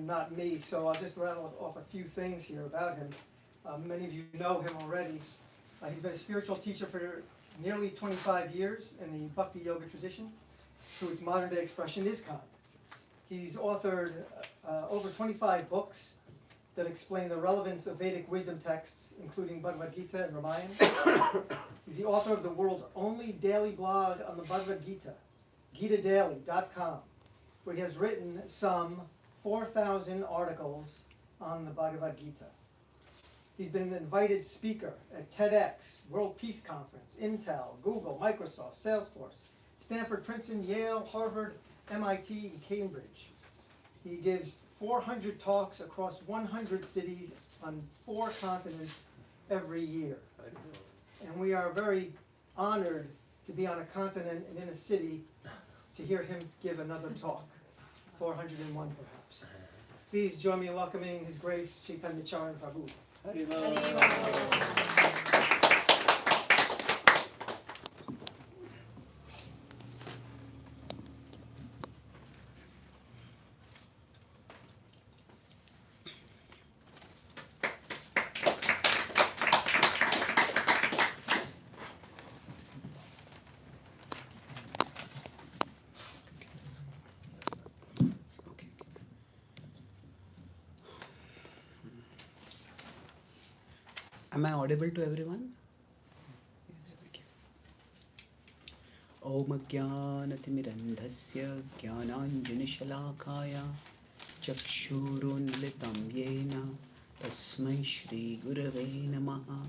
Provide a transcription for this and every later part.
and not me, so I'll just rattle off a few things here about him. Many of you know him already. He's been a spiritual teacher for nearly 25 years in the Bhakti Yoga tradition, through its modern day expression, ISKCON. He's authored over 25 books that explain the relevance of Vedic wisdom texts, including Bhagavad Gita and Ramayana. He's the author of the world's only daily blog on the Bhagavad Gita, GitaDaily.com, where he has written some 4,000 articles on the Bhagavad Gita. He's been an invited speaker at TEDx, World Peace Conference, Intel, Google, Microsoft, Salesforce, Stanford, Princeton, Yale, Harvard, MIT, and Cambridge. He gives 400 talks across 100 cities on 4 continents every year. And we are very honored to be on a continent and in a city to hear him give another talk, 401 perhaps. Please join me in welcoming His Grace Caitanya Charan Prabhu. Am I audible to everyone? Yes, thank you. Om Jnanatimirandhasya Jnananjanashalakaya Chakshurunmilitam Yena Tasmai Shri Gurave Namaha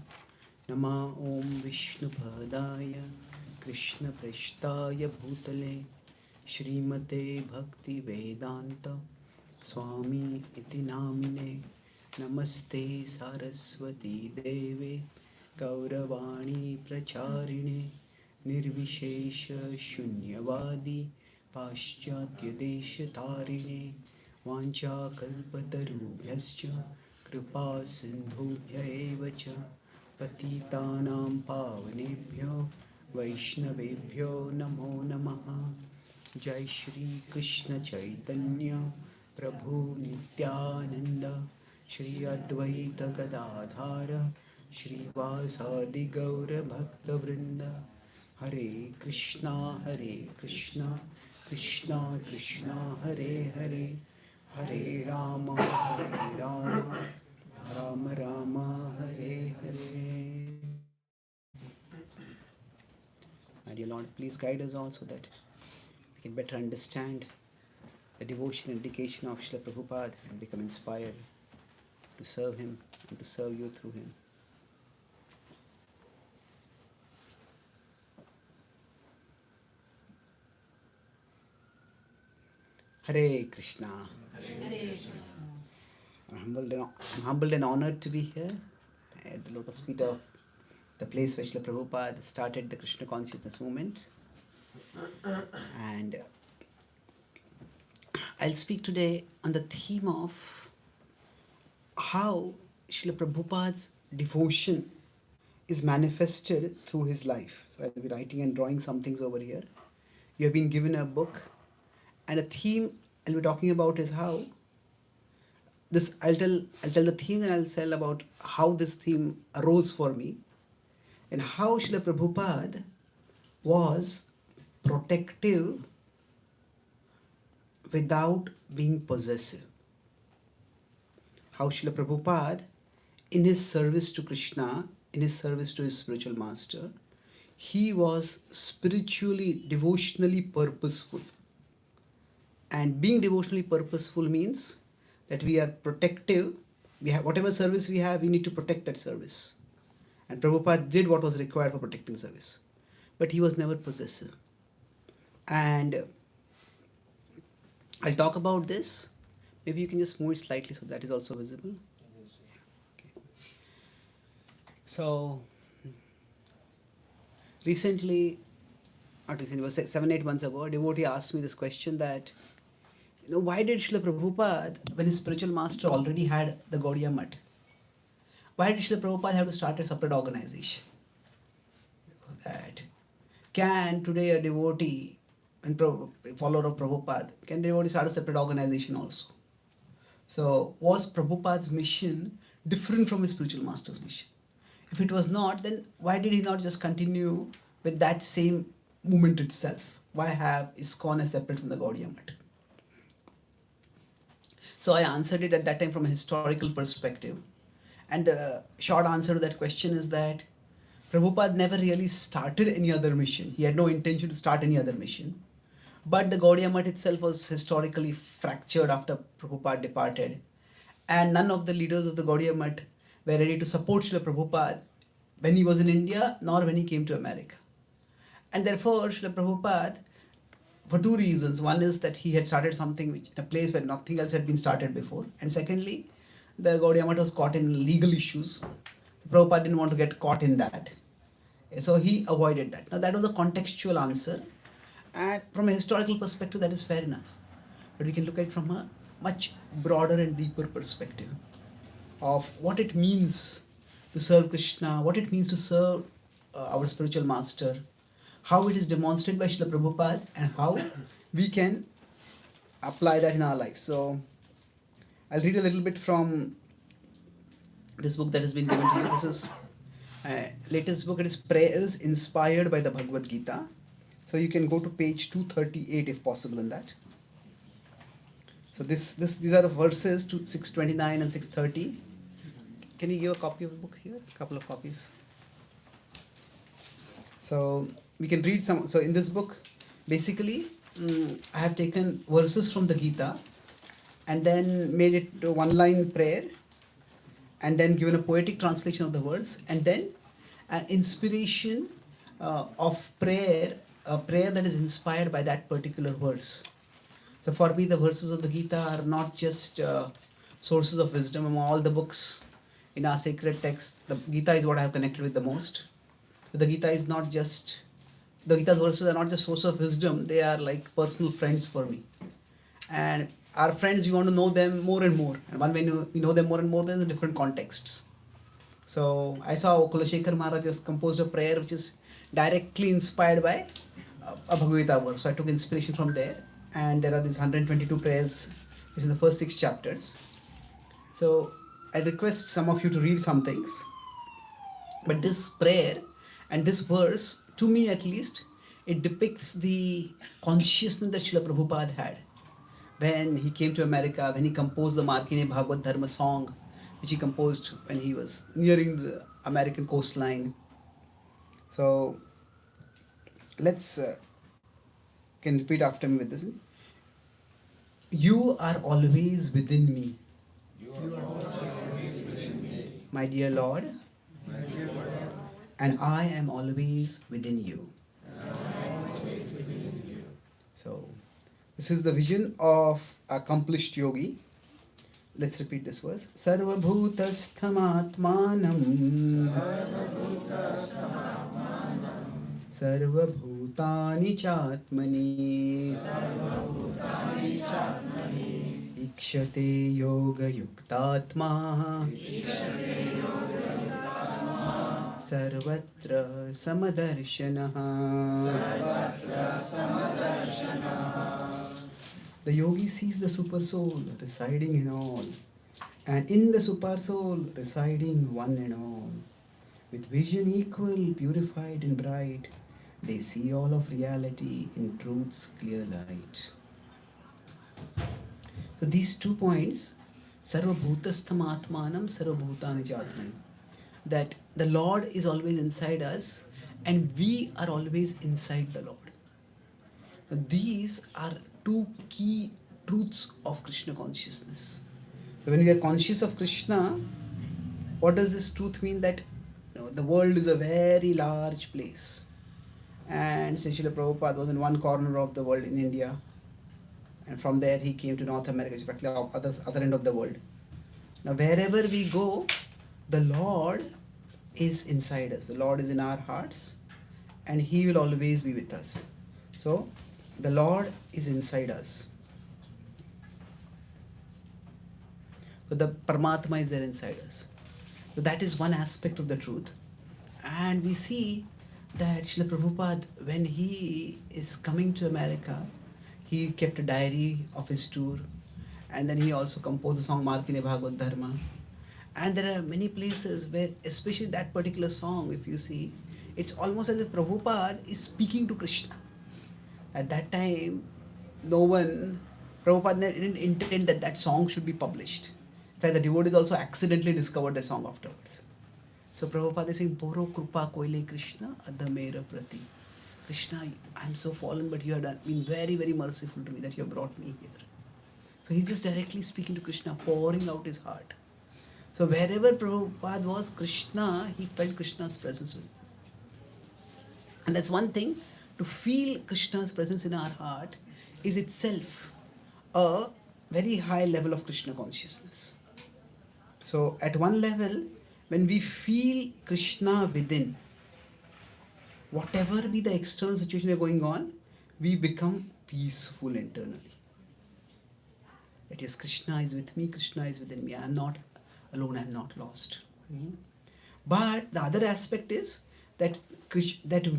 Nama Om Vishnupadaya Krishna Prashtaya Bhutale Shrimate Bhakti Vedanta Swami Iti Namine Namaste Saraswati Deve Gauravani Pracharine Nirvishesha Shunyavadi Paschatya Desha Tarine Vancha Kalpatarubhyascha Kripa Sindhubhya Evacha Patitanam Pavanebhyo Vaishnavebhyo Namo Namaha Jai Shri Krishna Chaitanya Prabhu Nityananda Shri Advaita Gadadhara Shri Vasadi Gaura Bhakta Vrinda Hare Krishna Krishna Krishna Hare Hare Hare Rama Rama Rama Hare Hare. My dear Lord, please guide us all so that we can better understand the devotion and dedication of Srila Prabhupada and become inspired to serve him and to serve you through him. Hare Krishna. Hare Krishna. I'm humbled and honored to be here at the lotus feet of the place where Srila Prabhupada started the Krishna consciousness movement. And I'll speak today on the theme of how Srila Prabhupada's devotion is manifested through his life. So I'll be writing and drawing some things over here. You have been given a book, and a theme I'll be talking about is how this. I'll tell the theme, and I'll tell about how this theme arose for me, and how Srila Prabhupada was protective without being possessive. How Srila Prabhupada, in his service to Krishna, in his service to his spiritual master, he was spiritually, devotionally purposeful. And being devotionally purposeful means that we are protective. We have whatever service we have, we need to protect that service. And Prabhupada did what was required for protecting service. But he was never possessive. And I'll talk about this. Maybe you can just move it slightly so that is also visible. Okay. So, recently, not recently, it was 7-8 months ago, a devotee asked me this question that, why did Srila Prabhupada, when his spiritual master already had the Gaudiya Math, why did Srila Prabhupada have to start a separate organization? That can today a devotee and follower of Prabhupada, can devotee start a separate organization also? So was Prabhupada's mission different from his spiritual master's mission? If it was not, then why did he not just continue with that same movement itself? Why have ISKCON as separate from the Gaudiya Math? So I answered it at that time from a historical perspective. And the short answer to that question is that Prabhupada never really started any other mission. He had no intention to start any other mission. But the Gaudiya Math itself was historically fractured after Prabhupada departed. And none of the leaders of the Gaudiya Math were ready to support Srila Prabhupada when he was in India, nor when he came to America. And therefore, Srila Prabhupada, for two reasons. One is that he had started something which, in a place where nothing else had been started before. And secondly, the Gaudiya Math was caught in legal issues. Prabhupada didn't want to get caught in that. So he avoided that. Now that was a contextual answer. And from a historical perspective, that is fair enough. But we can look at it from a much broader and deeper perspective of what it means to serve Krishna, what it means to serve our spiritual master, how it is demonstrated by Srila Prabhupada, and how we can apply that in our life. So I'll read a little bit from this book that has been given to you. This is latest book. It is Prayers Inspired by the Bhagavad Gita. So you can go to page 238 if possible in that. So these are the verses to 629 and 630. Can you give a copy of the book here? A couple of copies. So we can read some. So in this book, basically, I have taken verses from the Gita and then made it a one-line prayer, and then given a poetic translation of the words, and then an inspiration of prayer, a prayer that is inspired by that particular verse. So for me, the verses of the Gita are not just sources of wisdom. Among all the books in our sacred text, the Gita is what I have connected with the most. The Gita is not just, the Gita's verses are not just source of wisdom, they are like personal friends for me. And our friends, you want to know them more and more. And one way you know them more and more, there's different contexts. So I saw Kulashekar Maharaj just composed a prayer which is directly inspired by a Bhagavad Gita verse. So I took inspiration from there. And there are these 122 prayers, which is the first 6 chapters. So I request some of you to read some things. But this prayer and this verse, to me at least, it depicts the consciousness that Srila Prabhupada had when he came to America, when he composed the Markine Bhagavad Dharma song, which he composed when he was nearing the American coastline. So let's can repeat after me with this. You are always within me. You are always within me, My dear Lord, my dear Lord, and I am always within you. and I am always within you. So, this is the vision of accomplished yogi. Let's repeat this verse. Sarva bhutasthamaatmanam Sarva bhutani chatmani Ikshate yoga yuktatma Sarvatra samadarshanaha. The yogi sees the super soul residing in all, and in the super soul residing one and all. With vision equal, purified and bright, they see all of reality in truth's clear light. So these 2 points, Sarva bhutastham atmanam, Sarva bhutani jatman, that the Lord is always inside us and we are always inside the Lord. Now, these are 2 key truths of Krishna consciousness. So when we are conscious of Krishna, what does this truth mean? That the world is a very large place. And Srila Prabhupada was in one corner of the world in India. And from there he came to North America, which is practically other end of the world. Now wherever we go, the Lord is inside us. The Lord is in our hearts and He will always be with us. So the Lord is inside us. So the Paramatma is there inside us. So that is one aspect of the truth. And we see that Srila Prabhupada, when he is coming to America, he kept a diary of his tour. And then he also composed the song Markine Bhagavad Dharma. And there are many places where, especially that particular song, if you see, it's almost as if Prabhupada is speaking to Krishna. At that time, no one, Prabhupada didn't intend that that song should be published. In fact, the devotees also accidentally discovered that song afterwards. So Prabhupada is saying, Boro Krupa Koile Krishna Adamera Prati. Krishna, I'm so fallen, but you have been very, very merciful to me that you have brought me here. So he's just directly speaking to Krishna, pouring out his heart. So wherever Prabhupada was, Krishna, he felt Krishna's presence with him. And that's one thing, to feel Krishna's presence in our heart is itself a very high level of Krishna consciousness. So at one level, when we feel Krishna within, whatever be the external situation going on, we become peaceful internally. It is Krishna is with me, Krishna is within me. I am not alone, I am not lost. But the other aspect is that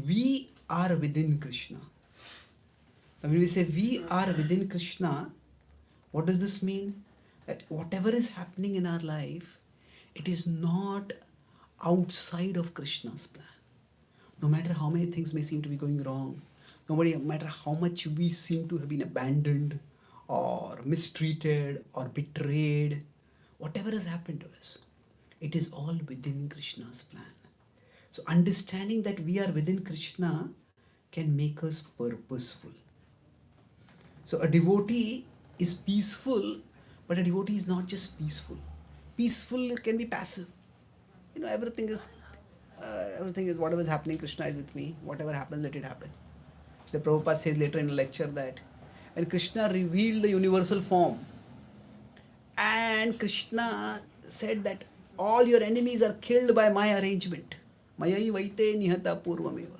we are within Krishna. When we say we are within Krishna, what does this mean? That whatever is happening in our life, it is not outside of Krishna's plan. No matter how many things may seem to be going wrong, no matter how much we seem to have been abandoned or mistreated or betrayed, whatever has happened to us, it is all within Krishna's plan. So understanding that we are within Krishna can make us purposeful. So a devotee is peaceful, but a devotee is not just peaceful. Peaceful can be passive. Everything is whatever is happening, Krishna is with me. Whatever happens, let it happen. The Prabhupada says later in a lecture that when Krishna revealed the universal form, and Krishna said that all your enemies are killed by my arrangement. Mayai vaite nihata purvameva.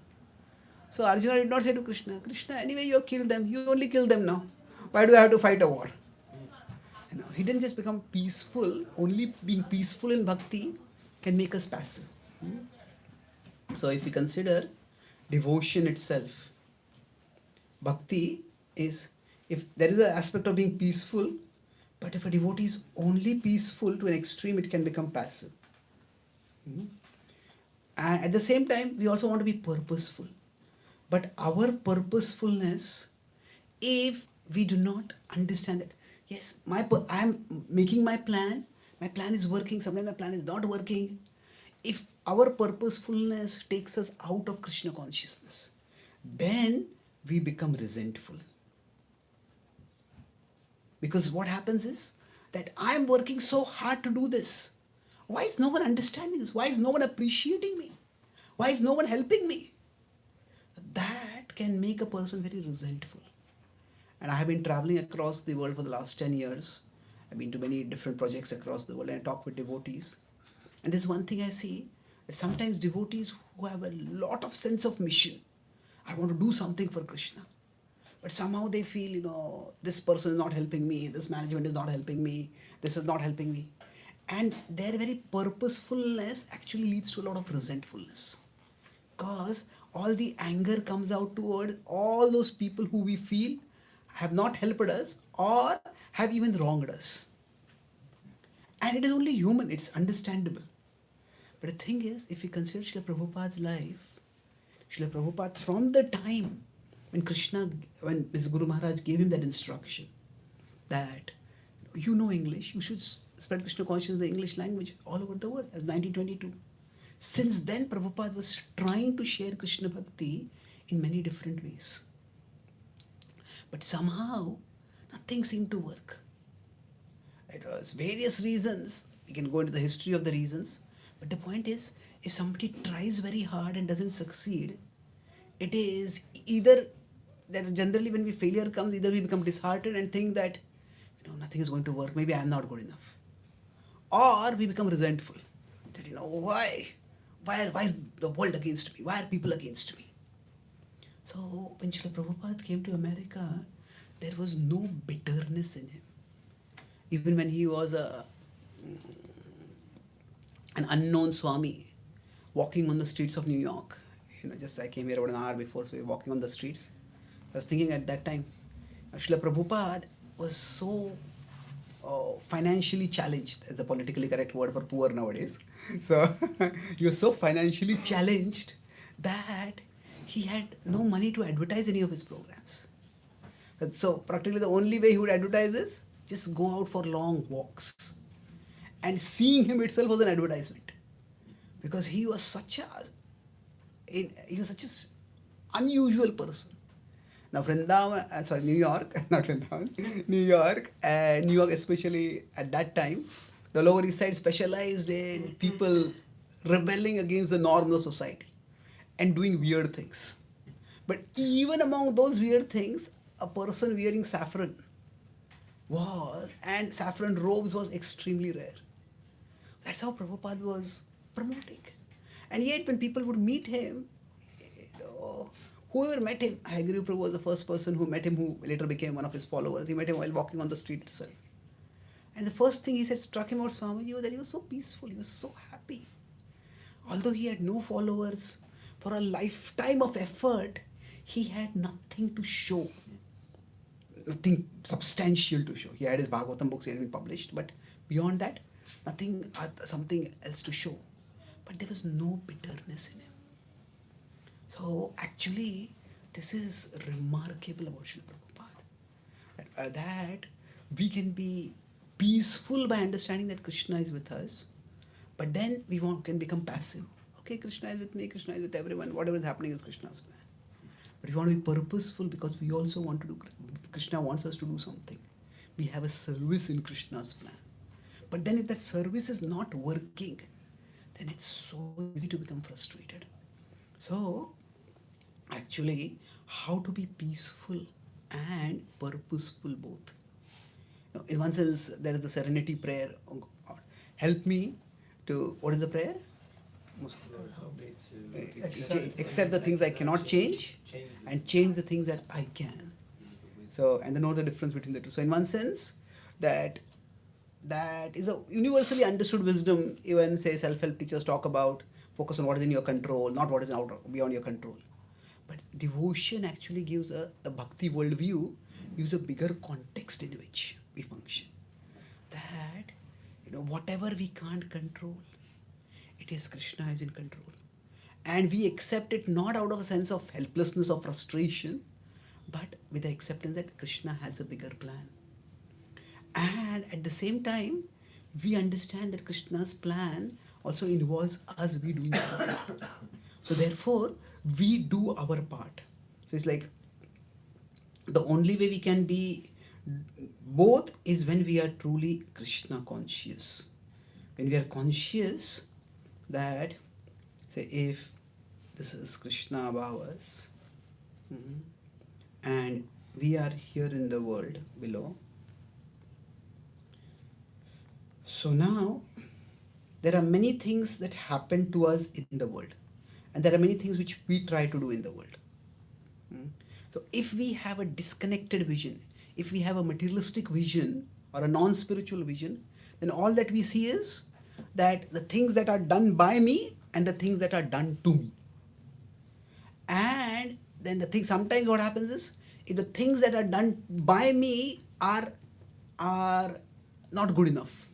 So Arjuna did not say to Krishna, Krishna, anyway you have killed them, you only kill them now. Why do I have to fight a war? He didn't just become peaceful, only being peaceful in bhakti can make us passive. So if we consider devotion itself, bhakti is, if there is an aspect of being peaceful, but if a devotee is only peaceful to an extreme, it can become passive. And at the same time, we also want to be purposeful. But our purposefulness, if we do not understand it, yes, I am making my plan is working, sometimes my plan is not working. If our purposefulness takes us out of Krishna consciousness, then we become resentful. Because what happens is that I am working so hard to do this. Why is no one understanding this? Why is no one appreciating me? Why is no one helping me? That can make a person very resentful. And I have been traveling across the world for the last 10 years. I've been to many different projects across the world and I talk with devotees. And there's one thing I see, that sometimes devotees who have a lot of sense of mission, I want to do something for Krishna. But somehow they feel, this person is not helping me, this management is not helping me, this is not helping me. And their very purposefulness actually leads to a lot of resentfulness. Because all the anger comes out towards all those people who we feel have not helped us or have even wronged us. And it is only human, it's understandable. But the thing is, if we consider Srila Prabhupada's life, Srila Prabhupada, from the time when his Guru Maharaj gave him that instruction that you know English, you should spread Krishna consciousness in the English language all over the world. That was 1922. Since then, Prabhupada was trying to share Krishna Bhakti in many different ways. But somehow, nothing seemed to work. It was various reasons. We can go into the history of the reasons. But the point is, if somebody tries very hard and doesn't succeed, it is either that generally when failure comes, either we become disheartened and think that nothing is going to work, maybe I am not good enough. Or we become resentful. That why is the world against me? Why are people against me? So when Srila Prabhupada came to America, there was no bitterness in him. Even when he was an unknown Swami walking on the streets of New York, just I came here about an hour before, so we were walking on the streets. I was thinking at that time, Srila Prabhupada was so financially challenged, as the politically correct word for poor nowadays. So he was so financially challenged that he had no money to advertise any of his programs. So practically the only way he would advertise is just go out for long walks. And seeing him itself was an advertisement. Because he was such a unusual person. Now Vrindavan, New York, not Vrindavan, New York especially at that time, the Lower East Side specialized in people rebelling against the norms of society and doing weird things. But even among those weird things, a person wearing saffron and saffron robes was extremely rare. That's how Prabhupada was promoting. And yet when people would meet him, whoever met him, Haguru Prabhu was the first person who met him, who later became one of his followers. He met him while walking on the street itself. And the first thing he said struck him about Swamiji was that he was so peaceful, he was so happy. Although he had no followers, for a lifetime of effort, he had nothing to show. Nothing substantial to show. He had his Bhagavatam books, he had been published, but beyond that, nothing, something else to show. But there was no bitterness in him. So actually, this is remarkable about Srila Prabhupada. That we can be peaceful by understanding that Krishna is with us, but then we can become passive. Okay, Krishna is with me, Krishna is with everyone, whatever is happening is Krishna's plan. But we want to be purposeful because we also want to do, Krishna wants us to do something. We have a service in Krishna's plan. But then if that service is not working, then it's so easy to become frustrated. So, actually, how to be peaceful and purposeful both. Now, in one sense, there is the serenity prayer. Oh God, help me to, what is the prayer? Accept the things I cannot change and change the things that I can. So, and then know the difference between the two. So, in one sense, that is a universally understood wisdom. Even say self-help teachers talk about focus on what is in your control, not what is beyond your control. But devotion actually gives the bhakti worldview, gives a bigger context in which we function. That, whatever we can't control, it is Krishna is in control. And we accept it not out of a sense of helplessness or frustration, but with the acceptance that Krishna has a bigger plan. And at the same time, we understand that Krishna's plan also involves us doing something. So therefore, we do our part. So it's like the only way we can be both is when we are truly Krishna conscious. When we are conscious that, say, if this is Krishna above us, and we are here in the world below. So now, there are many things that happen to us in the world. And there are many things which we try to do in the world. So if we have a disconnected vision, if we have a materialistic vision or a non-spiritual vision, then all that we see is that the things that are done by me and the things that are done to me. And then sometimes what happens is, if the things that are done by me are not good enough,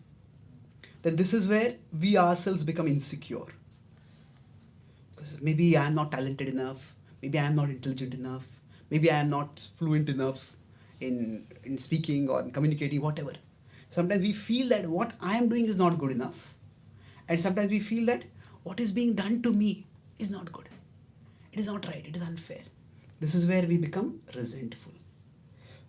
then this is where we ourselves become insecure. Because maybe I am not talented enough, maybe I am not intelligent enough, maybe I am not fluent enough in speaking or in communicating, whatever. Sometimes we feel that what I am doing is not good enough. And sometimes we feel that what is being done to me is not good. It is not right, it is unfair. This is where we become resentful.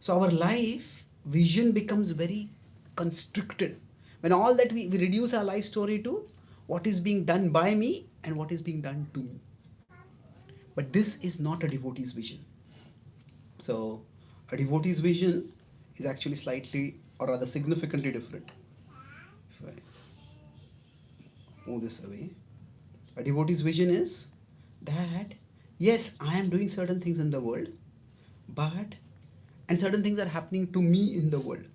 So our life vision becomes very constricted. When all that we reduce our life story to what is being done by me and what is being done to me. But this is not a devotee's vision. So a devotee's vision is actually slightly or rather significantly different. If I move this away, a devotee's vision is that yes, I am doing certain things in the world, and certain things are happening to me in the world.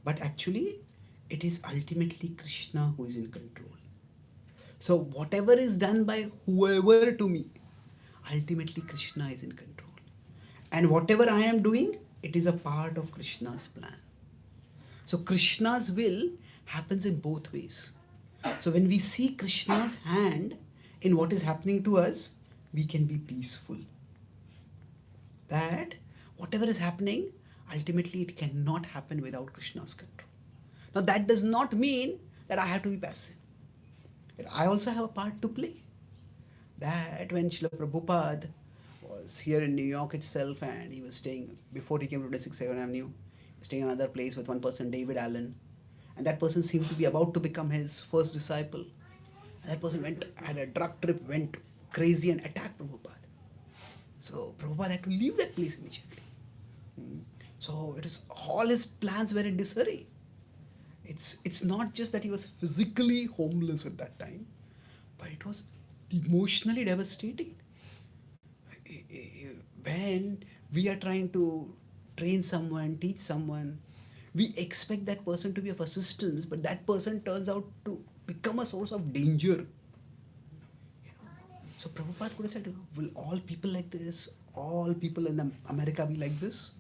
But actually, it is ultimately Krishna who is in control. So whatever is done by whoever to me, ultimately Krishna is in control. And whatever I am doing, it is a part of Krishna's plan. So Krishna's will happens in both ways. So when we see Krishna's hand in what is happening to us, we can be peaceful. That whatever is happening, ultimately it cannot happen without Krishna's control. Now that does not mean that I have to be passive. I also have a part to play. That when Srila Prabhupada was here in New York itself and he was staying, before he came to 27 Avenue, he was staying in another place with one person, David Allen. And that person seemed to be about to become his first disciple. And that person had a drug trip, went crazy and attacked Prabhupada. So Prabhupada had to leave that place immediately. So it is all his plans were in disarray. It's not just that he was physically homeless at that time, but it was emotionally devastating. When we are trying to train someone, teach someone, we expect that person to be of assistance, but that person turns out to become a source of danger. So Prabhupada could have said, will all people like this, all people in America be like this?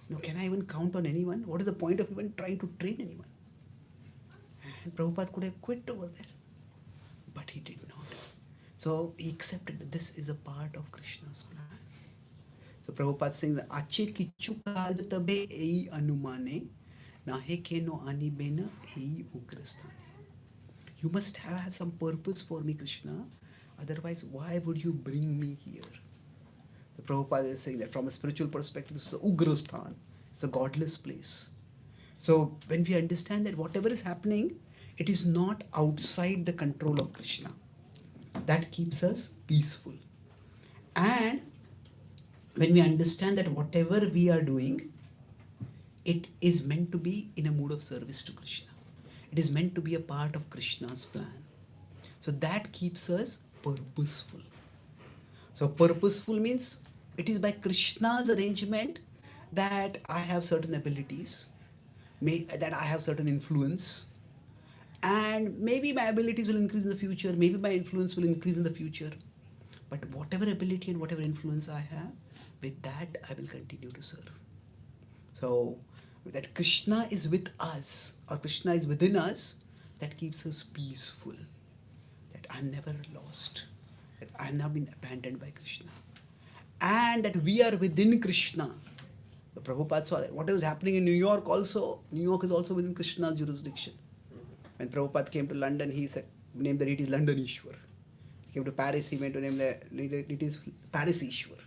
No, can I even count on anyone? What is the point of even trying to train anyone? And Prabhupada could have quit over there. But he did not. So he accepted that this is a part of Krishna's plan. So Prabhupada saying that Ache kichu kal tabe ei anumane nahe keno anibena ei ugrasthane. You must have some purpose for me, Krishna. Otherwise, why would you bring me here? The Prabhupada is saying that from a spiritual perspective, this is the Ugrasthan. It's a godless place. So when we understand that whatever is happening, it is not outside the control of Krishna. That keeps us peaceful. And when we understand that whatever we are doing, it is meant to be in a mood of service to Krishna. It is meant to be a part of Krishna's plan. So that keeps us purposeful. So purposeful means it is by Krishna's arrangement that I have certain abilities, that I have certain influence, and maybe my abilities will increase in the future, maybe my influence will increase in the future. But whatever ability and whatever influence I have, with that I will continue to serve. So that Krishna is with us, or Krishna is within us, that keeps us peaceful. That I'm never lost. That I have not been abandoned by Krishna. And that we are within Krishna. The Prabhupada saw that. What is happening in New York also, New York is also within Krishna's jurisdiction. When Prabhupada came to London, he named the deity London Ishwar. He came to Paris, he went to name the deities Paris Ishwar.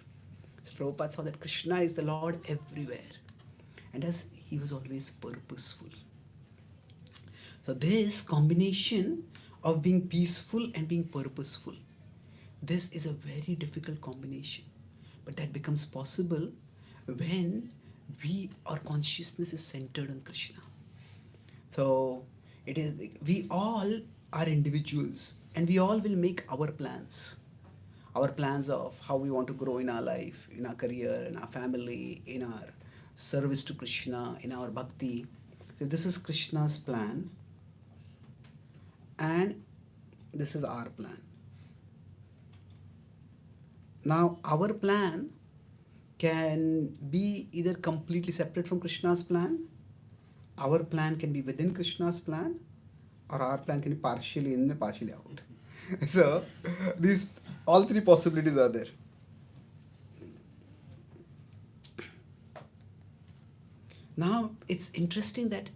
So Prabhupada saw that Krishna is the Lord everywhere. And thus he was always purposeful. So this combination of being peaceful and being purposeful, this is a very difficult combination. But that becomes possible when our consciousness is centered on Krishna. So we all are individuals and we all will make our plans of how we want to grow in our life, in our career, in our family, in our service to Krishna, in our bhakti. So this is Krishna's plan and this is our plan. Now our plan can be either completely separate from Krishna's plan, our plan can be within Krishna's plan, or our plan can be partially in and partially out. So these all three possibilities are there. Now it's interesting that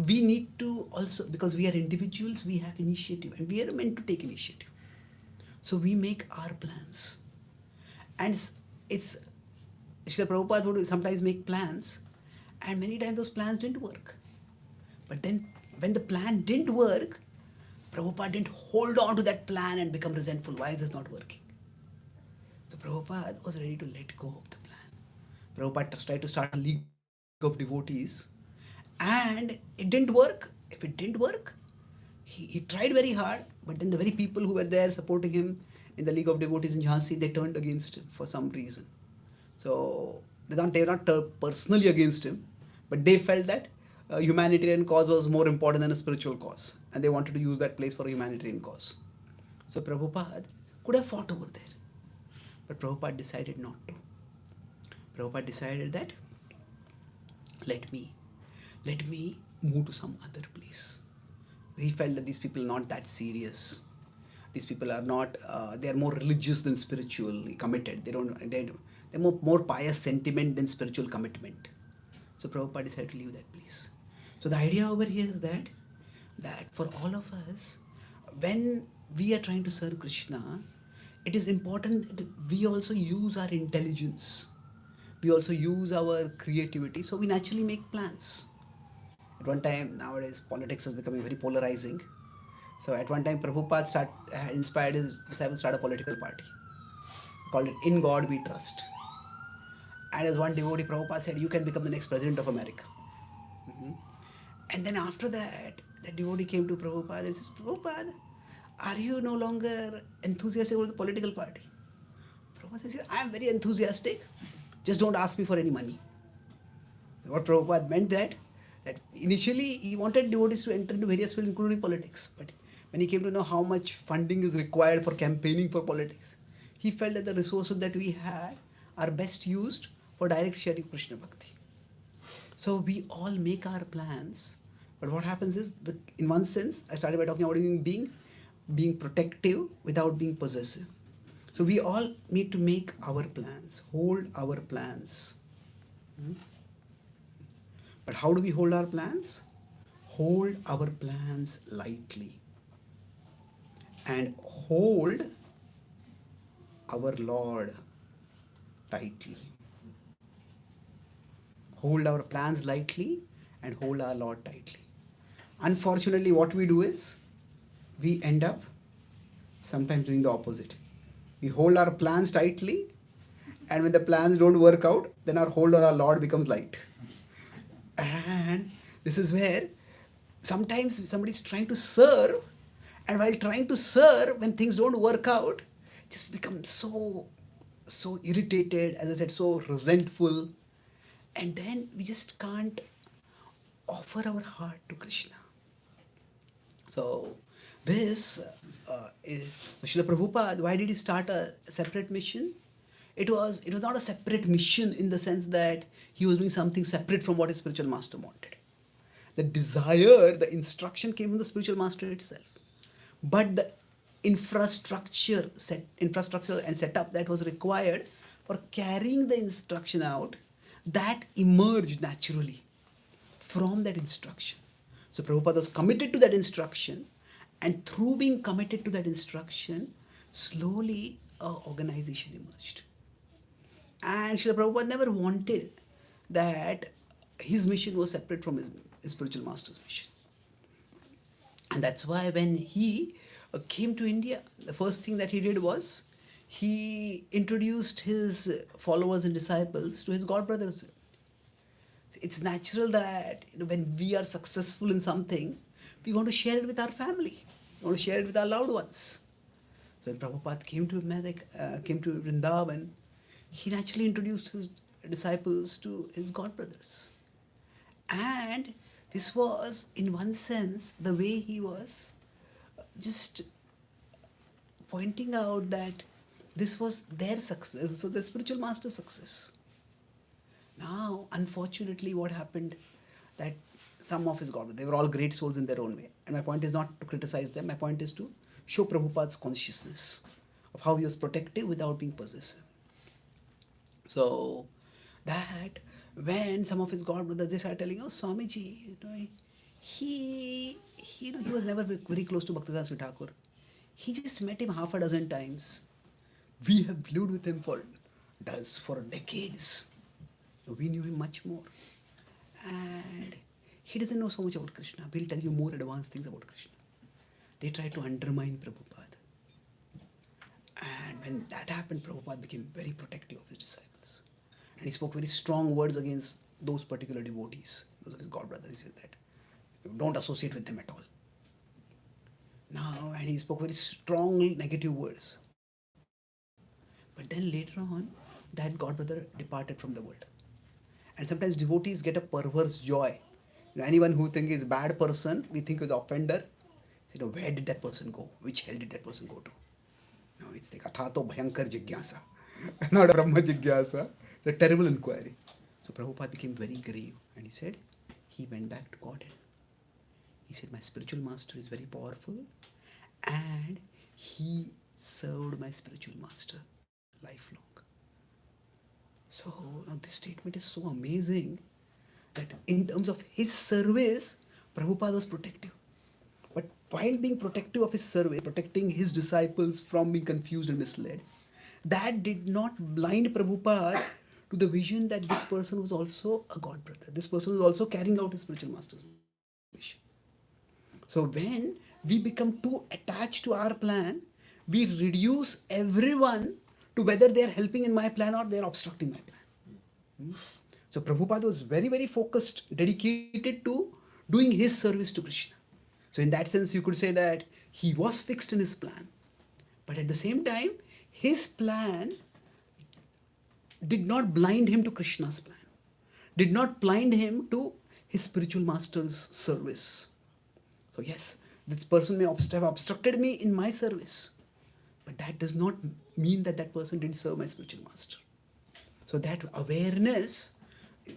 we need to also, because we are individuals, we have initiative and we are meant to take initiative. So we make our plans. And it's Srila Prabhupada would sometimes make plans and many times those plans didn't work. But then when the plan didn't work, Prabhupada didn't hold on to that plan and become resentful. Why is this not working? So Prabhupada was ready to let go of the plan. Prabhupada tried to start a league of devotees and it didn't work. If it didn't work, he tried very hard, but then the very people who were there supporting him in the League of Devotees in Jhansi, they turned against him for some reason. So they were not personally against him, but they felt that a humanitarian cause was more important than a spiritual cause, and they wanted to use that place for a humanitarian cause. So Prabhupada could have fought over there, but Prabhupada decided not to. Prabhupada decided that let me let me move to some other place. He felt that these people are not that serious. These people are not, they are more religious than spiritually committed. They're more pious sentiment than spiritual commitment. So Prabhupada decided to leave that place. So the idea over here is that for all of us, when we are trying to serve Krishna, it is important that we also use our intelligence. We also use our creativity. So we naturally make plans. At one time, nowadays, politics is becoming very polarizing. So at one time, Prabhupada inspired his disciples to start a political party. Called it In God We Trust. And as one devotee, Prabhupada said, you can become the next president of America. Mhm. And then after that, the devotee came to Prabhupada and says, Prabhupada, are you no longer enthusiastic about the political party? Prabhupada says, I am very enthusiastic. Just don't ask me for any money. What Prabhupada meant that initially he wanted devotees to enter into various fields, including politics. But when he came to know how much funding is required for campaigning for politics, he felt that the resources that we had are best used for direct sharing Krishna Bhakti. So we all make our plans, but what happens is, in one sense, I started by talking about being protective without being possessive. So we all need to make our plans, hold our plans. Hmm? But how do we hold our plans? Hold our plans lightly and hold our Lord tightly. Hold our plans lightly and hold our Lord tightly. Unfortunately, what we do is we end up sometimes doing the opposite. We hold our plans tightly, and when the plans don't work out, then our hold on our Lord becomes light. And this is where sometimes somebody is trying to serve, and while trying to serve, when things don't work out, just become so irritated, as I said, so resentful, and then we just can't offer our heart to Krishna. So this is Srila Prabhupada. Why did he start a separate mission? It was not a separate mission in the sense that he was doing something separate from what his spiritual master wanted. The desire, the instruction came from the spiritual master itself. But the infrastructure and setup that was required for carrying the instruction out, that emerged naturally from that instruction. So Prabhupada was committed to that instruction, and through being committed to that instruction, slowly an organization emerged. And Srila Prabhupada never wanted that his mission was separate from his spiritual master's mission. And that's why when he came to India, the first thing that he did was he introduced his followers and disciples to his god brothers. It's natural that when we are successful in something, we want to share it with our family. We want to share it with our loved ones. So when Prabhupada came to Vrindavan, he naturally introduced his disciples to his god brothers. And this was, in one sense, the way he was just pointing out that this was their success, so the spiritual master's success. Now, unfortunately, what happened, that some of his god, they were all great souls in their own way. And my point is not to criticize them. My point is to show Prabhupada's consciousness of how he was protective without being possessive. So that when some of his god brothers, they started telling, oh, Swamiji, he was never very close to Bhaktisiddhanta Swami Thakur. He just met him half a dozen times. We have lived with him for decades. We knew him much more. And he doesn't know so much about Krishna. We'll tell you more advanced things about Krishna. They tried to undermine Prabhupada. And when that happened, Prabhupada became very protective of his disciples. And he spoke very strong words against those particular devotees, those of his god brothers. He said that don't associate with them at all. Now, and he spoke very strong negative words. But then later on, that god brother departed from the world. And sometimes devotees get a perverse joy. Anyone who thinks is a bad person, we think is an offender. Where did that person go? Which hell did that person go to? No, it's like Athato Bhayankar Jigyasa. Not a Brahma Jigyasa. It's a terrible inquiry. So Prabhupada became very grave and he said, he went back to Godhead. He said, my spiritual master is very powerful, and he served my spiritual master lifelong. So now this statement is so amazing that in terms of his service, Prabhupada was protective. But while being protective of his service, protecting his disciples from being confused and misled, that did not blind Prabhupada to the vision that this person was also a God brother. This person was also carrying out his spiritual master's mission. So when we become too attached to our plan, we reduce everyone to whether they are helping in my plan or they are obstructing my plan. So Prabhupada was very, very focused, dedicated to doing his service to Krishna. So in that sense, you could say that he was fixed in his plan. But at the same time, his plan did not blind him to Krishna's plan, did not blind him to his spiritual master's service. So yes, this person may have obstructed me in my service, but that does not mean that that person didn't serve my spiritual master. So that awareness,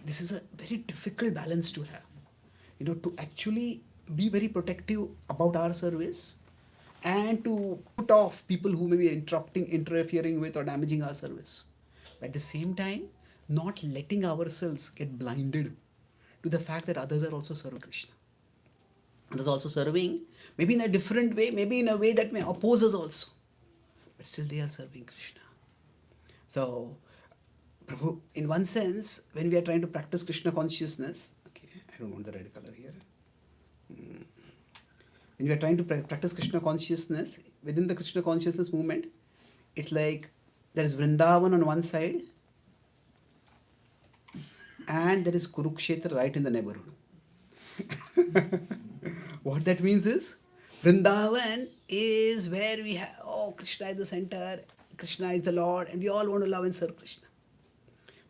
this is a very difficult balance to have. To actually be very protective about our service and to put off people who may be interfering with or damaging our service. At the same time, not letting ourselves get blinded to the fact that others are also serving Krishna. Others also serving, maybe in a different way, maybe in a way that may oppose us also. But still they are serving Krishna. So, Prabhu, in one sense, when we are trying to practice Krishna consciousness, okay, I don't want the red color here. When we are trying to practice Krishna consciousness, within the Krishna consciousness movement, it's like there is Vrindavan on one side and there is Kurukshetra right in the neighborhood. What that means is, Vrindavan is where we have, Krishna is the center, Krishna is the Lord, and we all want to love and serve Krishna.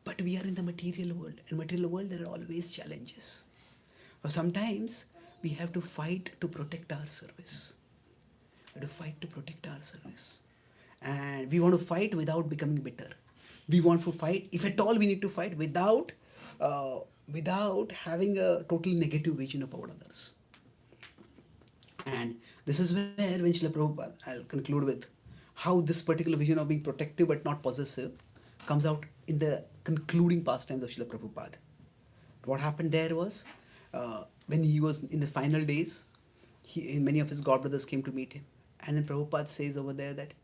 But we are in the material world. In material world, there are always challenges. Or sometimes we have to fight to protect our service. We have to fight to protect our service. And we want to fight without becoming bitter. We want to fight, if at all we need to fight, without having a totally negative vision about others. And this is where, when Srila Prabhupada, I'll conclude with how this particular vision of being protective but not possessive comes out in the concluding pastimes of Srila Prabhupada. What happened there was, when he was in the final days, many of his godbrothers came to meet him. And then Prabhupada says over there that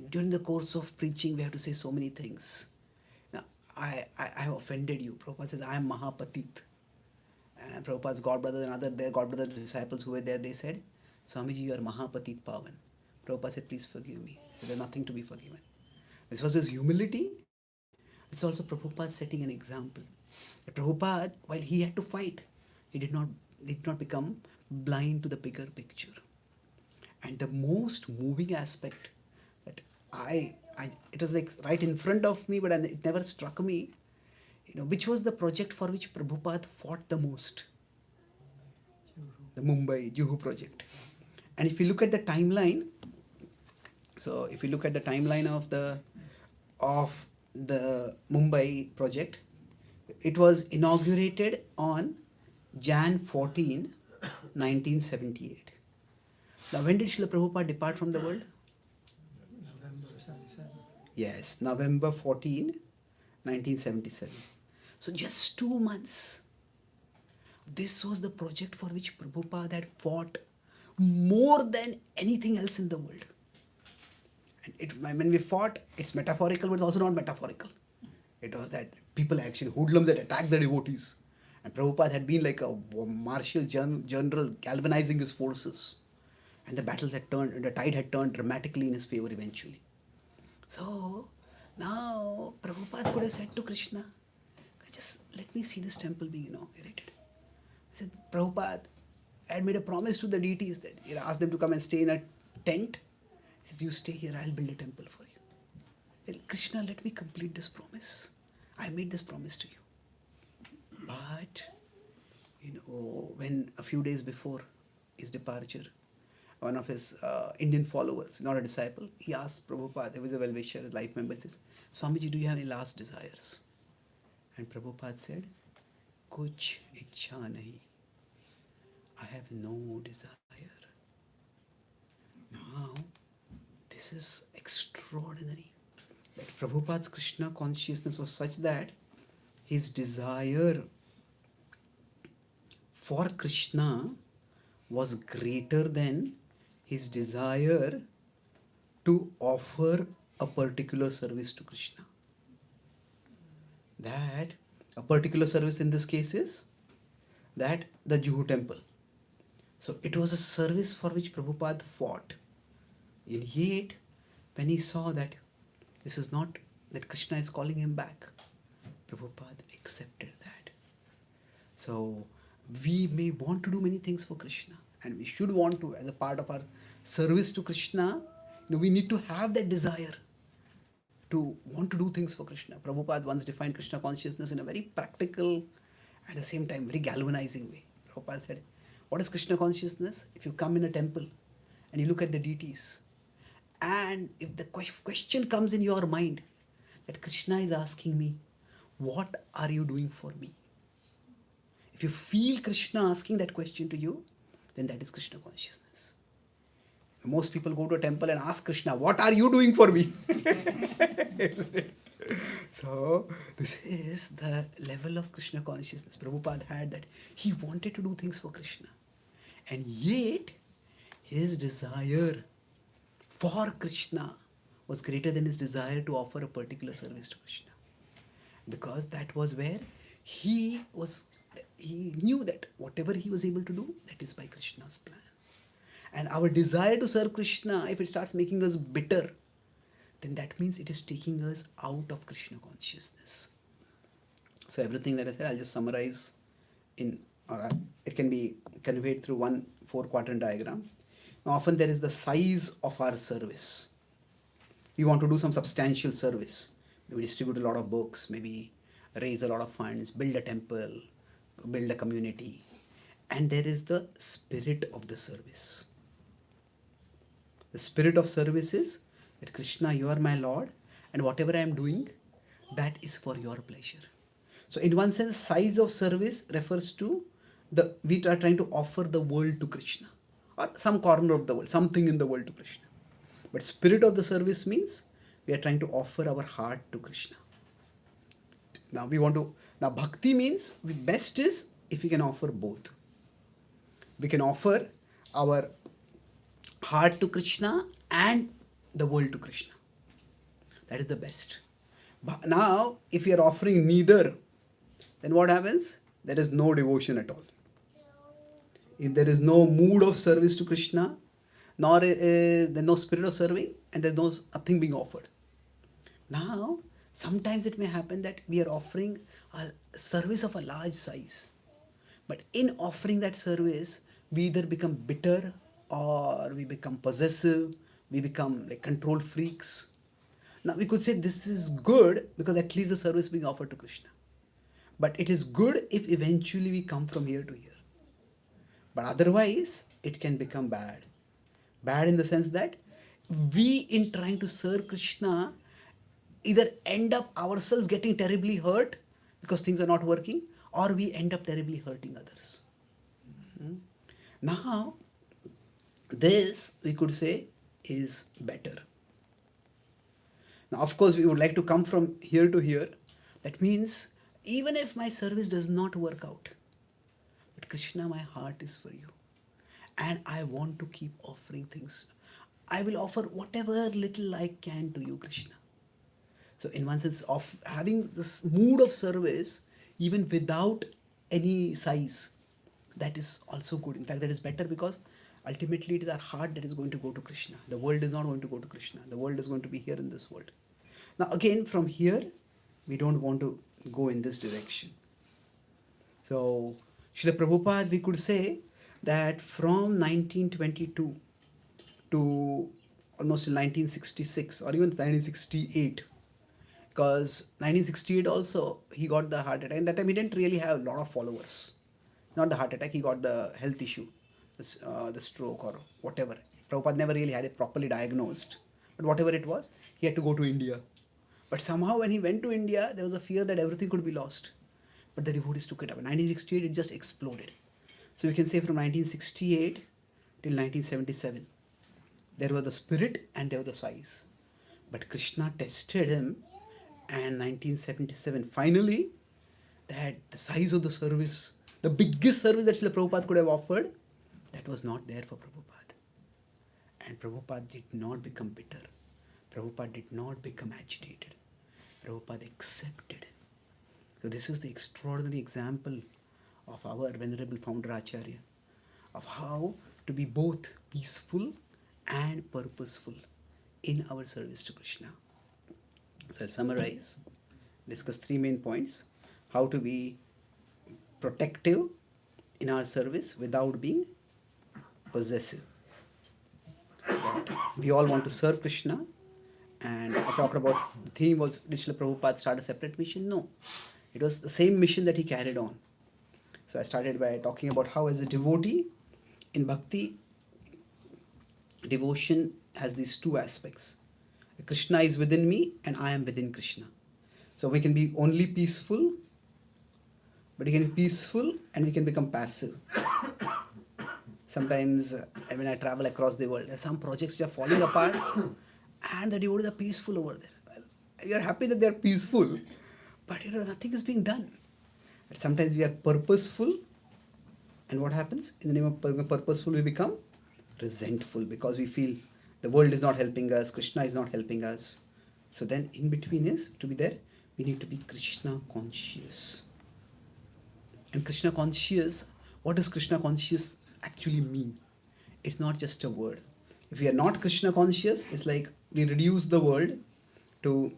during the course of preaching, we have to say so many things. Now, I have offended you. Prabhupada says, I am Mahapatit. And Prabhupada's godbrothers and their godbrother disciples who were there, they said, Swamiji, you are Mahapatit Pavan. Prabhupada said, please forgive me. There's nothing to be forgiven. This was his humility. It's also Prabhupada setting an example. Prabhupada, while he had to fight, he did not become blind to the bigger picture. And the most moving aspect that it was like right in front of me, but it never struck me, which was the project for which Prabhupada fought the most. The Mumbai Juhu project. And if you look at the timeline, of the Mumbai project, it was inaugurated on Jan 14, 1978. Now, when did Srila Prabhupada depart from the world? November 77. Yes, November 14, 1977. So just 2 months. This was the project for which Prabhupada had fought more than anything else in the world. And when we fought, it's metaphorical, but it's also not metaphorical. It was that people actually, hoodlums that attacked the devotees. And Prabhupada had been like a martial general galvanizing his forces. And the tide had turned dramatically in his favor eventually. So now Prabhupada could have said to Krishna, just let me see this temple being inaugurated. He said, Prabhupada, I had made a promise to the deities that he asked them to come and stay in a tent. He says, you stay here, I'll build a temple for you. He said, Krishna, let me complete this promise. I made this promise to you. But, when a few days before his departure, one of his Indian followers, not a disciple, he asked Prabhupada, he was a well-wisher, a life member, he says, Swamiji, do you have any last desires? And Prabhupada said, kuch ichha nahi. I have no desire. Now, this is extraordinary. Like Prabhupada's Krishna consciousness was such that his desire for Krishna was greater than his desire to offer a particular service to Krishna. That a particular service in this case is that the Juhu temple. So it was a service for which Prabhupada fought. And yet, when he saw that this is not, that Krishna is calling him back, Prabhupada accepted that. So we may want to do many things for Krishna, and we should want to, as a part of our service to Krishna, we need to have that desire to want to do things for Krishna. Prabhupada once defined Krishna consciousness in a very practical, at the same time very galvanizing way. Prabhupada said, what is Krishna consciousness? If you come in a temple and you look at the deities, and if the question comes in your mind that Krishna is asking me, what are you doing for me? If you feel Krishna asking that question to you, then that is Krishna consciousness. Most people go to a temple and ask Krishna, what are you doing for me? So, this is the level of Krishna consciousness Prabhupada had, that he wanted to do things for Krishna. And yet, his desire for Krishna was greater than his desire to offer a particular service to Krishna. Because that was where he knew that whatever he was able to do, that is by Krishna's plan. And our desire to serve Krishna, if it starts making us bitter, then that means it is taking us out of Krishna consciousness. So everything that I said, I'll just summarize it can be conveyed through one 4-quadrant diagram. Now, often there is the size of our service. We want to do some substantial service. Maybe distribute a lot of books, maybe raise a lot of funds, build a temple, build a community. And there is the spirit of the service. The spirit of service is that Krishna, you are my Lord, and whatever I am doing, that is for your pleasure. So in one sense, size of service refers to we are trying to offer the world to Krishna, or some corner of the world, something in the world to Krishna. But spirit of the service means we are trying to offer our heart to Krishna. Now bhakti means best is if we can offer both. We can offer our heart to Krishna and the world to Krishna. That is the best. But now, if you are offering neither, then what happens? There is no devotion at all. If there is no mood of service to Krishna, nor is there no spirit of serving, and there is nothing being offered. Now, sometimes it may happen that we are offering a service of a large size. But in offering that service, we either become bitter, or we become possessive, we become like control freaks. Now we could say this is good because at least the service is being offered to Krishna. But it is good if eventually we come from here to here. But otherwise, it can become bad. Bad in the sense that we, in trying to serve Krishna, either end up ourselves getting terribly hurt because things are not working, or we end up terribly hurting others. Now, this we could say is better. Now, of course, we would like to come from here to here. That means even if my service does not work out, but Krishna, my heart is for you. And I want to keep offering things. I will offer whatever little I can to you, Krishna. So in one sense, of having this mood of service, even without any size, that is also good. In fact, that is better because ultimately it is our heart that is going to go to Krishna. The world is not going to go to Krishna. The world is going to be here in this world. Now again, from here, we don't want to go in this direction. So, Srila Prabhupada, we could say that from 1922 to almost 1966 or even 1968, because 1968 also he got the heart attack, and that time he didn't really have a lot of followers. Not the heart attack, he got the health issue, the stroke or whatever. Prabhupada never really had it properly diagnosed, but whatever it was, he had to go to India. But somehow when he went to India, there was a fear that everything could be lost. but the devotees took it up. In 1968, it just exploded. So we can say from 1968 till 1977, there was the spirit and there was the size. But Krishna tested him, and 1977, finally, that the size of the service, the biggest service that Srila Prabhupada could have offered, that was not there for Prabhupada. And Prabhupada did not become bitter. Prabhupada did not become agitated. Prabhupada accepted. So this is the extraordinary example of our venerable founder Acharya, of how to be both peaceful and purposeful in our service to Krishna. So I'll summarize, discuss three main points. How to be protective in our service without being possessive. That we all want to serve Krishna, and I talked about the theme was, did Srila Prabhupada start a separate mission? No. It was the same mission that he carried on. So I started by talking about how as a devotee in bhakti, devotion has these two aspects. Krishna is within me and I am within Krishna. So we can be only peaceful, but we can be peaceful and we can become passive. Sometimes when I travel across the world, there are some projects that are falling apart and the devotees are peaceful over there. Well, we are happy that they are peaceful, but nothing is being done. But sometimes we are purposeful, and what happens? In the name of purposeful, we become resentful because we feel the world is not helping us, Krishna is not helping us. So then in between is, to be there, we need to be Krishna conscious. And Krishna conscious, what does Krishna conscious actually mean? It's not just a word. If we are not Krishna conscious, it's like we reduce the world to,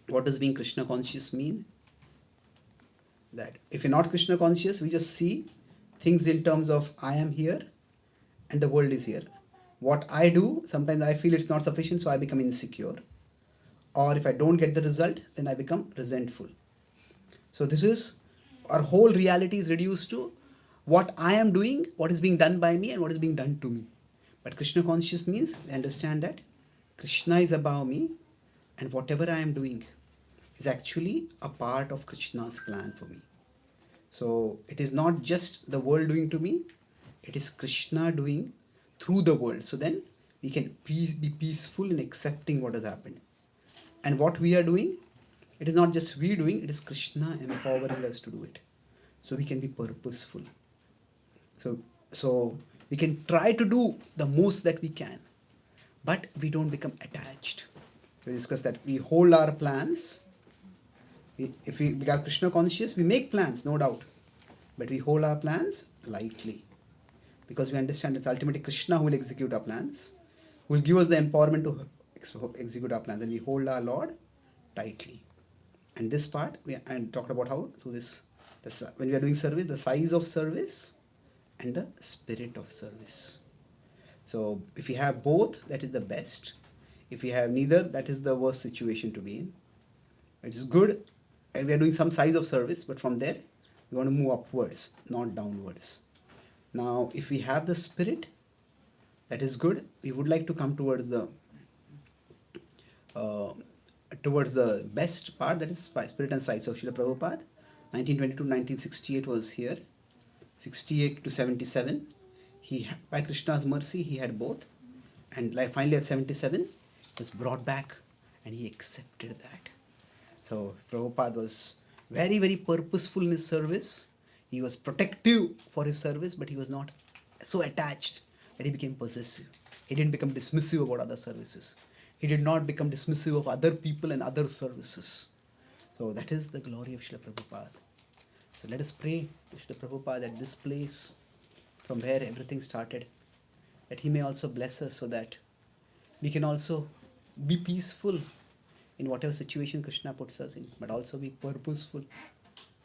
what does being Krishna conscious mean? That if you're not Krishna conscious, we just see things in terms of I am here and the world is here. What I do, sometimes I feel it's not sufficient, so I become insecure. Or if I don't get the result, then I become resentful. So this is, our whole reality is reduced to what I am doing, what is being done by me, and what is being done to me. But Krishna conscious means we understand that Krishna is above me, and whatever I am doing is actually a part of Krishna's plan for me. So it is not just the world doing to me, it is Krishna doing through the world. So then we can be peaceful in accepting what has happened. And what we are doing, it is not just we doing, it is Krishna empowering us to do it. So we can be purposeful. So we can try to do the most that we can, but we don't become attached. We discussed that we hold our plans. If we become Krishna conscious, we make plans, no doubt, but we hold our plans lightly because we understand it's ultimately Krishna who will execute our plans, who will give us the empowerment to execute our plans, and we hold our Lord tightly. And this part, and talked about how through this, when we are doing service, the size of service and the spirit of service. So if we have both, that is the best. If we have neither, that is the worst situation to be in. It is good, and we are doing some size of service, but from there, we want to move upwards, not downwards. Now, if we have the spirit, that is good. We would like to come towards the best part, that is spirit and size. So Srila Prabhupada, 1922-1968 was here, 68 to 77. By Krishna's mercy, he had both, and finally at 77, was brought back, and he accepted that. So Prabhupada was very, very purposeful in his service. He was protective for his service, but he was not so attached that he became possessive. He didn't become dismissive about other services. He did not become dismissive of other people and other services. So that is the glory of Srila Prabhupada. So let us pray to Srila Prabhupada at this place from where everything started, that he may also bless us so that we can also be peaceful in whatever situation Krishna puts us in, but also be purposeful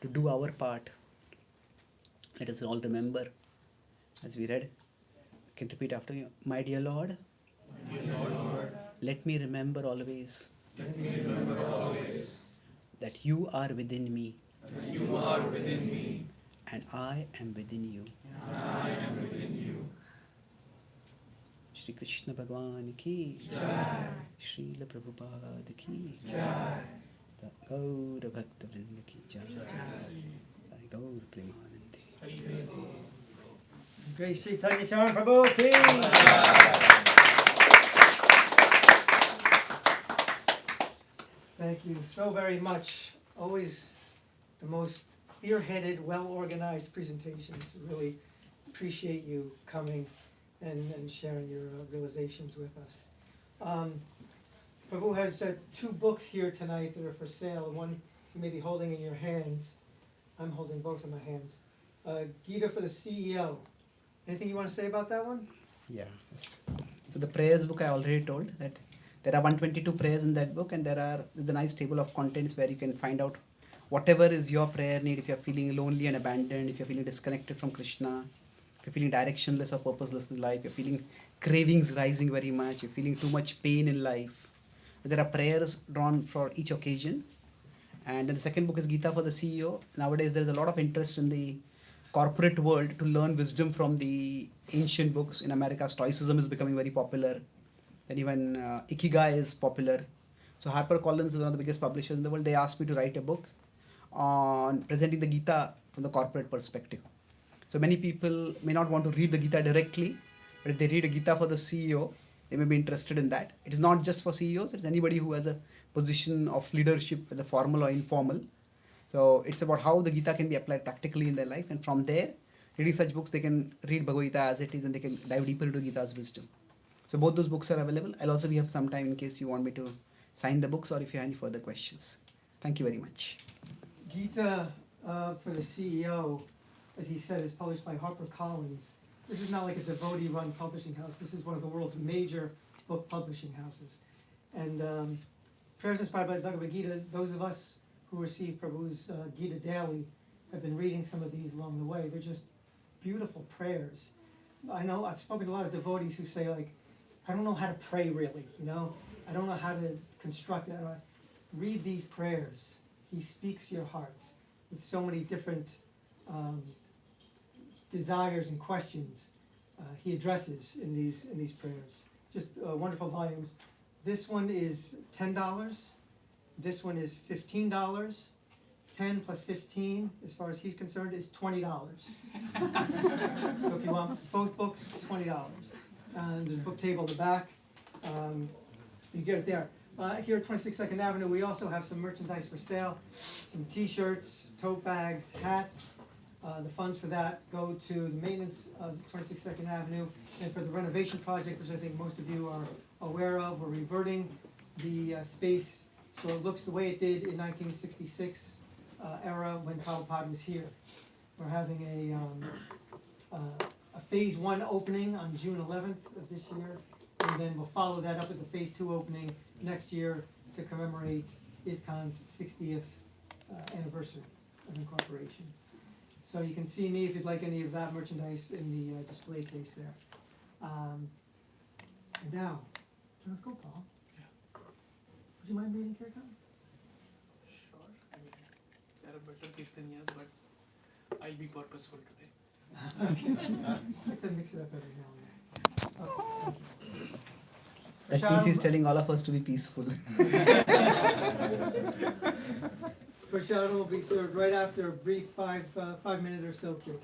to do our part. Let us all remember, as we read, you can repeat after me. My dear Lord, let me remember always, that you are within me, and I am within you. Shri Krishna Bhagwan ki Jai. Srila Prabhupada ki Jai. Gaur Bhakta Vrinda ki jai. Sai Gaur Premanandi. His Grace Caitanya Charan Prabhu ki. Thank you so very much. Always the most clear-headed, well-organized presentations. Really appreciate you coming and sharing your realizations with us. Prabhu has 2 books here tonight that are for sale. One you may be holding in your hands. I'm holding both in my hands. Gita for the CEO. Anything you want to say about that one? Yeah. So the prayers book I already told that there are 122 prayers in that book, and there's a nice table of contents where you can find out whatever is your prayer need. If you're feeling lonely and abandoned, if you're feeling disconnected from Krishna, if you're feeling directionless or purposeless in life, you're feeling cravings rising very much, you're feeling too much pain in life, there are prayers drawn for each occasion. And then the second book is Gita for the CEO. Nowadays there is a lot of interest in the corporate world to learn wisdom from the ancient books. In America, Stoicism is becoming very popular. Then even Ikigai is popular. So HarperCollins is one of the biggest publishers in the world. They asked me to write a book on presenting the Gita from the corporate perspective. So many people may not want to read the Gita directly, but if they read a Gita for the CEO, they may be interested in that. It is not just for CEOs, it's anybody who has a position of leadership, whether formal or informal. So it's about how the Gita can be applied practically in their life, and from there, reading such books, they can read Bhagavad Gita as it is and they can dive deeper into Gita's wisdom. So both those books are available. I'll also have some time in case you want me to sign the books or if you have any further questions. Thank you very much. Gita for the CEO, as he said, is published by HarperCollins. This is not like a devotee-run publishing house. This is one of the world's major book publishing houses. And prayers inspired by Bhagavad Gita, those of us who receive Prabhu's Gita daily have been reading some of these along the way. They're just beautiful prayers. I know I've spoken to a lot of devotees who say, like, I don't know how to pray really, you know? I don't know how to construct it. Read these prayers. He speaks your heart with so many different desires and questions he addresses in these prayers. Just wonderful volumes. This one is $10. This one is $15. 10 plus 15, as far as he's concerned, is $20. So if you want both books, $20. There's a book table at the back. You get it there. Here at 22nd Avenue, we also have some merchandise for sale, some T-shirts, tote bags, hats. The funds for that go to the maintenance of 22nd Avenue, and for the renovation project, which I think most of you are aware of. We're reverting the space so it looks the way it did in 1966 era when Prabhupada was here. We're having a phase 1 opening on June 11th of this year, and then we'll follow that up with the phase 2 opening next year to commemorate ISKCON's 60th anniversary of incorporation. So you can see me if you'd like any of that merchandise in the display case there. And now, let's go, Paul. Yeah. Would you mind reading Kirtan? Sure. I mean, there are better Caitanyas, but I'll be purposeful today. I like to mix it up every now and then. Oh, thank you. That means he's telling all of us to be peaceful. Prashad will be served right after a brief 5-minute or so kirtan.